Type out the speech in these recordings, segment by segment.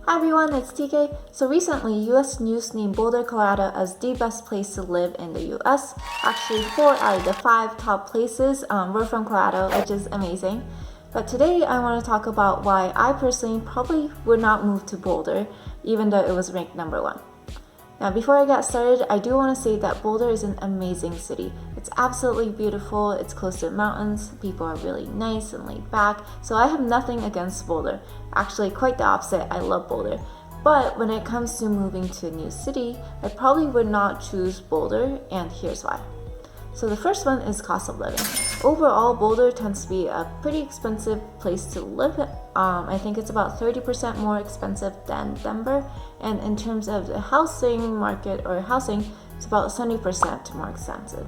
Hi everyone, it's TK. So recently, US News named Boulder, Colorado as the best place to live in the US. Actually, 4 out of the 5 top places were from Colorado, which is amazing. But today I want to talk about why I personally probably would not move to Boulder, even though it was ranked number 1. Now, before I get started, I do want to say that Boulder is an amazing city. It's absolutely beautiful, it's close to mountains, people are really nice and laid back, so I have nothing against Boulder. Actually, quite the opposite, I love Boulder. But when it comes to moving to a new city, I probably would not choose Boulder, and here's why. So the first one is cost of living. Overall, Boulder tends to be a pretty expensive place to live. I think it's about 30% more expensive than Denver. And in terms of the housing market or housing, it's about 70% more expensive.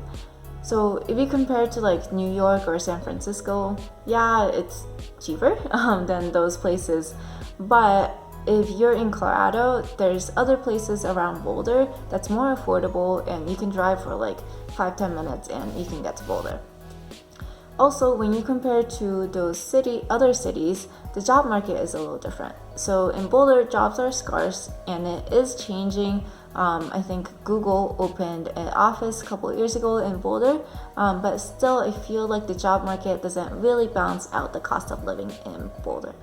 So if you compare it to like New York or San Francisco, yeah, it's cheaper than those places. But if you're in Colorado, there's other places around Boulder that's more affordable and you can drive for like 5-10 minutes and you can get to Boulder. Also, when you compare to those other cities, the job market is a little different. So in Boulder, jobs are scarce and it is changing. I think Google opened an office a couple of years ago in Boulder, but still I feel like the job market doesn't really balance out the cost of living in Boulder.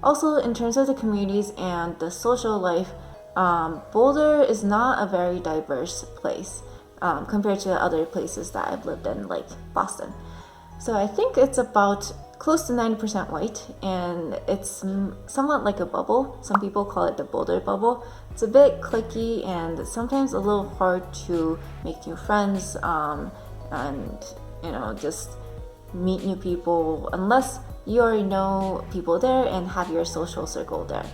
Also, in terms of the communities and the social life, Boulder is not a very diverse place compared to other places that I've lived in, like Boston. So I think it's about close to 90% white, and it's somewhat like a bubble. Some people call it the Boulder bubble. It's a bit cliquey and sometimes a little hard to make new friends and just meet new people unless you already know people there and have your social circle there.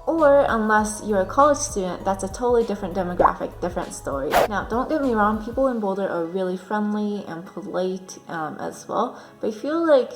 Or unless you're a college student, that's a totally different demographic, different story. Now, don't get me wrong, people in Boulder are really friendly and polite as well, but I feel like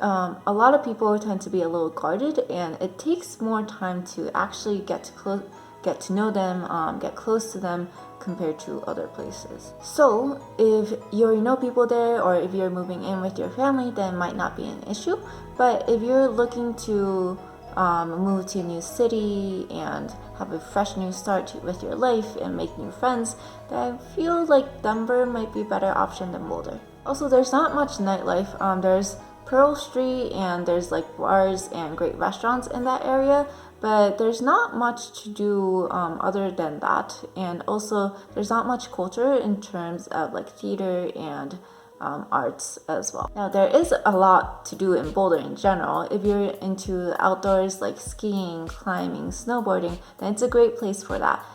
a lot of people tend to be a little guarded, and it takes more time to actually get to know them, get close to them compared to other places. So if you already know people there or if you're moving in with your family, then it might not be an issue. But if you're looking to move to a new city and have a fresh new start with your life and make new friends, then I feel like Denver might be a better option than Boulder. Also, there's not much nightlife. There's Pearl Street and there's like bars and great restaurants in that area, but there's not much to do other than that. And also there's not much culture in terms of like theater and arts as well. Now, there is a lot to do in Boulder in general. If you're into outdoors like skiing, climbing, snowboarding, then it's a great place for that.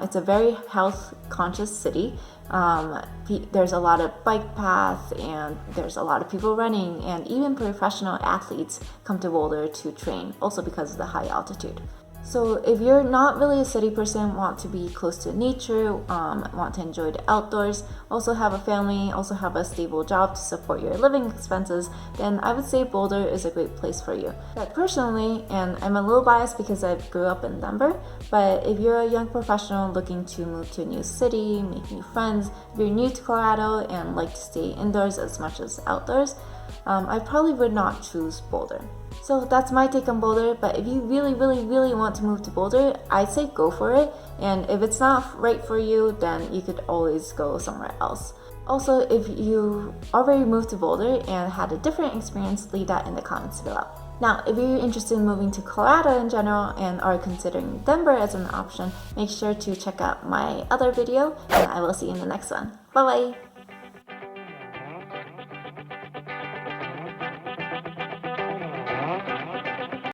It's a very health conscious city. There's a lot of bike paths and there's a lot of people running, and even professional athletes come to Boulder to train, also because of the high altitude. So if you're not really a city person, want to be close to nature, want to enjoy the outdoors, also have a family, also have a stable job to support your living expenses, then I would say Boulder is a great place for you. But personally, and I'm a little biased because I grew up in Denver, but if you're a young professional looking to move to a new city, make new friends, if you're new to Colorado and like to stay indoors as much as outdoors, I probably would not choose Boulder. So that's my take on Boulder, but if you really want to move to Boulder, I'd say go for it. And if it's not right for you, then you could always go somewhere else. Also, if you already moved to Boulder and had a different experience, leave that in the comments below. Now, if you're interested in moving to Colorado in general and are considering Denver as an option, make sure to check out my other video, and I will see you in the next one. Bye bye!